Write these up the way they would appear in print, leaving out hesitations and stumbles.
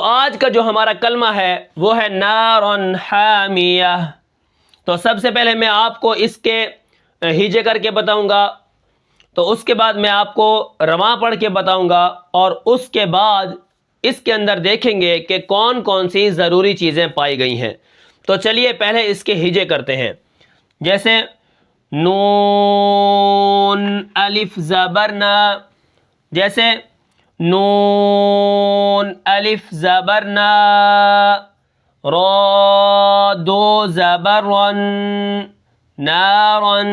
آج کا جو ہمارا کلمہ ہے وہ ہے نارن حامیہ۔ تو سب سے پہلے میں آپ کو اس کے ہجے کر کے بتاؤں گا، تو اس کے بعد میں آپ کو رواں پڑھ کے بتاؤں گا، اور اس کے بعد اس کے اندر دیکھیں گے کہ کون کون سی ضروری چیزیں پائی گئی ہیں۔ تو چلیے پہلے اس کے ہجے کرتے ہیں، جیسے نون الف زبر نا، جیسے نون الف زبر نا، را دو زبر رن، نارن،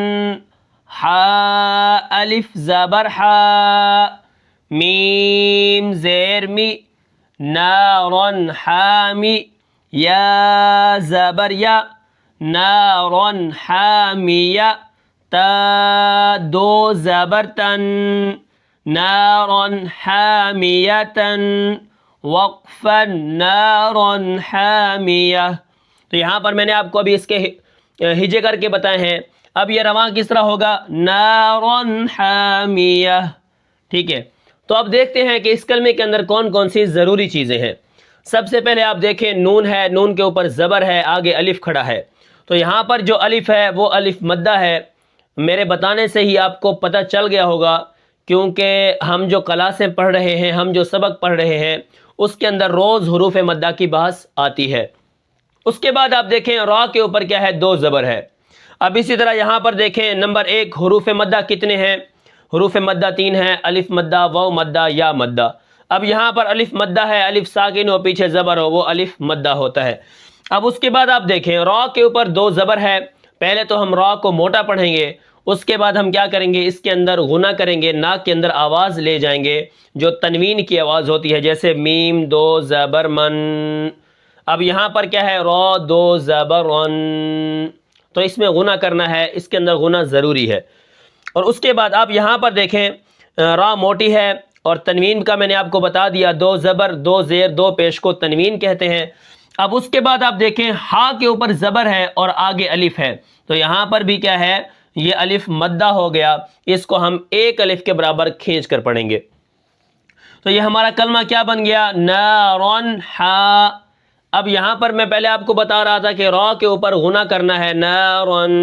حا الف زبر حا، میم زیر می، نارن حامی، یا زبر یا، نارن حامیہ، تا دو زبر تن، نارن حامیتن، وقفا نارن حامیہ۔ تو یہاں پر میں نے آپ کو ابھی اس کے ہجے کر کے بتائے ہیں۔ اب یہ رواں کس طرح ہوگا؟ نارن حامیہ، ٹھیک ہے۔ تو اب دیکھتے ہیں کہ اس کلمے کے اندر کون کون سی ضروری چیزیں ہیں۔ سب سے پہلے آپ دیکھیں نون ہے، نون کے اوپر زبر ہے، آگے الف کھڑا ہے۔ تو یہاں پر جو الف ہے وہ الف مدہ ہے۔ میرے بتانے سے ہی آپ کو پتہ چل گیا ہوگا، کیونکہ ہم جو کلاسیں پڑھ رہے ہیں، ہم جو سبق پڑھ رہے ہیں، اس کے اندر روز حروف مدہ کی بحث آتی ہے۔ اس کے بعد آپ دیکھیں را کے اوپر کیا ہے؟ دو زبر ہے۔ اب اسی طرح یہاں پر دیکھیں نمبر 1 حروف مدہ کتنے ہیں؟ حروف مدہ 3 ہیں، الف مدہ، واو مدہ، یا مدہ۔ اب یہاں پر الف مدہ ہے، الف ساکن ہو پیچھے زبر ہو، وہ الف مدہ ہوتا ہے۔ اب اس کے بعد آپ دیکھیں را کے اوپر 2 زبر ہے۔ پہلے تو ہم را کو موٹا پڑھیں گے، اس کے بعد ہم کیا کریں گے؟ اس کے اندر غنہ کریں گے، ناک کے اندر آواز لے جائیں گے جو تنوین کی آواز ہوتی ہے، جیسے میم 2 زبر من۔ اب یہاں پر کیا ہے؟ را 2 زبر رن، تو اس میں غنہ کرنا ہے، اس کے اندر غنہ ضروری ہے۔ اور اس کے بعد آپ یہاں پر دیکھیں را موٹی ہے، اور تنوین کا میں نے آپ کو بتا دیا، 2 زبر 2 زیر 2 پیش کو تنوین کہتے ہیں۔ اب اس کے بعد آپ دیکھیں ہا کے اوپر زبر ہے اور آگے الف ہے، تو یہاں پر بھی کیا ہے؟ یہ الف مدہ ہو گیا، اس کو ہم 1 الف کے برابر کھینچ کر پڑھیں گے۔ تو یہ ہمارا کلمہ کیا بن گیا؟ نارن حا۔ اب یہاں پر میں پہلے آپ کو بتا رہا تھا کہ را کے اوپر غنہ کرنا ہے، نارن،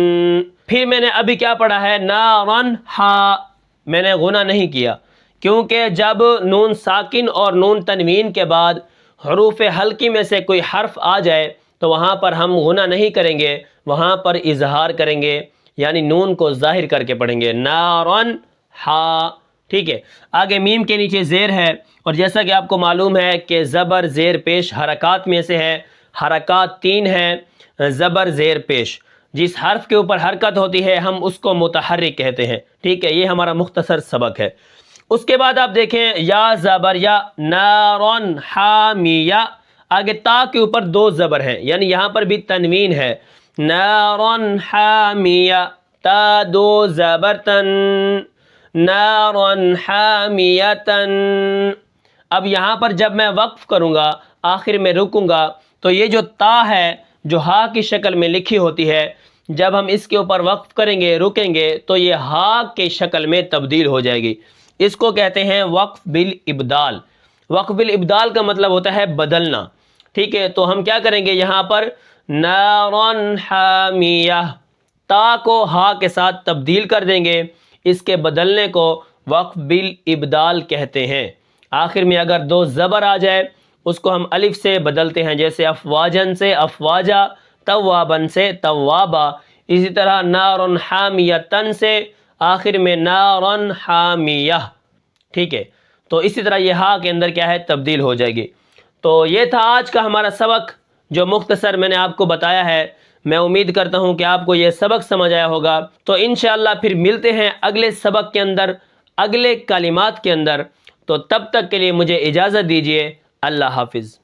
پھر میں نے ابھی کیا پڑھا ہے؟ نارن حا، میں نے غنہ نہیں کیا، کیونکہ جب نون ساکن اور نون تنوین کے بعد حروف حلقی میں سے کوئی حرف آ جائے تو وہاں پر ہم غنہ نہیں کریں گے، وہاں پر اظہار کریں گے، یعنی نون کو ظاہر کر کے پڑھیں گے، نارن حا، ٹھیک ہے۔ آگے میم کے نیچے زیر ہے، اور جیسا کہ آپ کو معلوم ہے کہ زبر زیر پیش حرکات میں سے ہے، حرکات 3 ہیں زبر زیر پیش، جس حرف کے اوپر حرکت ہوتی ہے ہم اس کو متحرک کہتے ہیں، ٹھیک ہے۔ یہ ہمارا مختصر سبق ہے۔ اس کے بعد آپ دیکھیں یا زبر یا، نارن حامیہ، آگے تا کے اوپر 2 زبر ہیں، یعنی یہاں پر بھی تنوین ہے، نارن حامیہ، تا 2 زبر تن، نارن حامیتن۔ اب یہاں پر جب میں وقف کروں گا، آخر میں رکوں گا، تو یہ جو تا ہے جو ہا کی شکل میں لکھی ہوتی ہے، جب ہم اس کے اوپر وقف کریں گے، رکیں گے، تو یہ ہا کی شکل میں تبدیل ہو جائے گی۔ اس کو کہتے ہیں وقف بالابدال۔ وقف بالابدال کا مطلب ہوتا ہے بدلنا، ٹھیک ہے۔ تو ہم کیا کریں گے؟ یہاں پر نارن حامیہ، تا کو ہا کے ساتھ تبدیل کر دیں گے، اس کے بدلنے کو وقف بالابدال کہتے ہیں۔ آخر میں اگر 2 زبر آ جائے اس کو ہم الف سے بدلتے ہیں، جیسے افواجن سے افواجا، توابن سے توابا، اسی طرح نارن حامیتن سے آخر میں نارن حامیہ، ٹھیک ہے۔ تو اسی طرح یہ ہا کے اندر کیا ہے؟ تبدیل ہو جائے گی۔ تو یہ تھا آج کا ہمارا سبق، جو مختصر میں نے آپ کو بتایا ہے۔ میں امید کرتا ہوں کہ آپ کو یہ سبق سمجھ آیا ہوگا۔ تو انشاءاللہ پھر ملتے ہیں اگلے سبق کے اندر، اگلے کلمات کے اندر۔ تو تب تک کے لیے مجھے اجازت دیجیے، اللہ حافظ۔